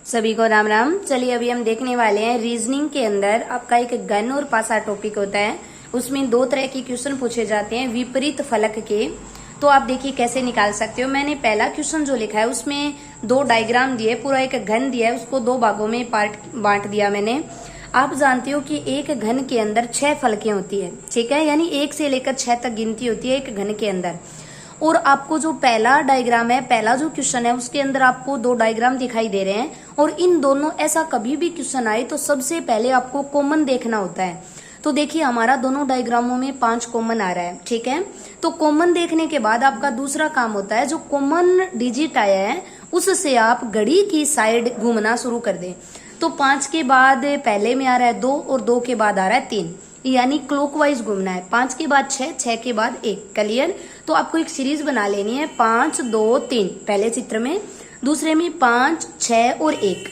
सभी को राम राम। चलिए अभी हम देखने वाले हैं रीजनिंग के अंदर आपका एक घन और पासा टॉपिक होता है। उसमें दो तरह के क्वेश्चन पूछे जाते हैं विपरीत फलक के। तो आप देखिए कैसे निकाल सकते हो। मैंने पहला क्वेश्चन जो लिखा है उसमें दो डायग्राम दिए, पूरा एक घन दिया है, उसको दो भागों में बांट दिया मैंने। आप जानते हो कि एक घन के अंदर 6 फलकें होती है, ठीक है, यानी 1 से लेकर 6 तक गिनती होती है एक घन के अंदर। और आपको जो पहला डायग्राम है, पहला जो क्वेश्चन है, उसके अंदर आपको दो डायग्राम दिखाई दे रहे हैं और इन दोनों, ऐसा कभी भी क्वेश्चन आए तो सबसे पहले आपको कॉमन देखना होता है। तो देखिए हमारा दोनों डायग्रामों में 5 कॉमन आ रहा है, ठीक है। तो कॉमन देखने के बाद आपका दूसरा काम होता है, जो कॉमन डिजिट आया है उससे आप घड़ी की साइड घूमना शुरू कर दें। तो 5 के बाद पहले में आ रहा है 2 और 2 के बाद आ रहा है 3, यानी क्लॉकवाइज घूमना है। 5 के बाद 6, 6 के बाद 1। क्लियर। तो आपको एक सीरीज बना लेनी है 5 2 3, पहले चित्र में, दूसरे में 5 6 और 1।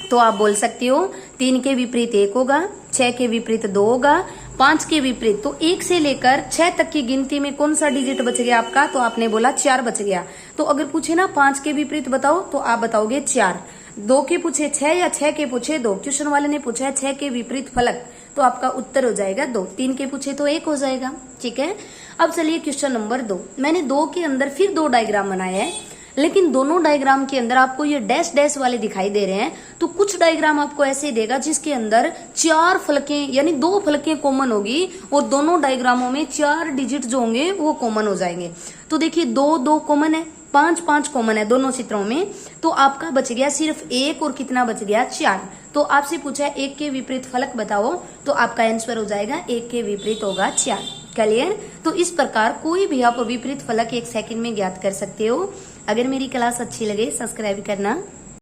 तो आप बोल सकते हो 3 के विपरीत 1 होगा, 6 के विपरीत 2 होगा, 5 के विपरीत। तो 1 से लेकर 6 तक की गिनती में कौन सा डिजिट बच गया आपका? तो आपने बोला 4 बच गया। तो अगर पूछे ना 5 के विपरीत बताओ तो आप बताओगे 4। 2 के पूछे 6 या 6 के पूछे 2, ट्यूशन वाले ने पूछा है 6 के विपरीत फलक, तो आपका उत्तर हो जाएगा 2। 3 के पूछे तो 1 हो जाएगा, ठीक है। अब चलिए क्वेश्चन नंबर 2। मैंने 2 के अंदर फिर 2 डायग्राम बनाए हैं, लेकिन दोनों डायग्राम के अंदर आपको ये डैश डैश वाले दिखाई दे रहे हैं। तो कुछ डायग्राम आपको ऐसे देगा जिसके अंदर 4 फलकें, यानी 2 फलकें कॉमन होगी और दोनों डायग्रामों में 4 डिजिट जो होंगे वो कॉमन हो जाएंगे। तो देखिए 2 2 कॉमन है, 5 5 कॉमन है दोनों चित्रों में। तो आपका बच गया सिर्फ 1 और कितना बच गया? 4। तो आपसे पूछा है 1 के विपरीत फलक बताओ, तो आपका आंसर हो जाएगा 1 के विपरीत होगा 4। क्लियर। तो इस प्रकार कोई भी आप विपरीत फलक 1 सेकंड में ज्ञात कर सकते हो। अगर मेरी क्लास अच्छी लगे सब्सक्राइब करना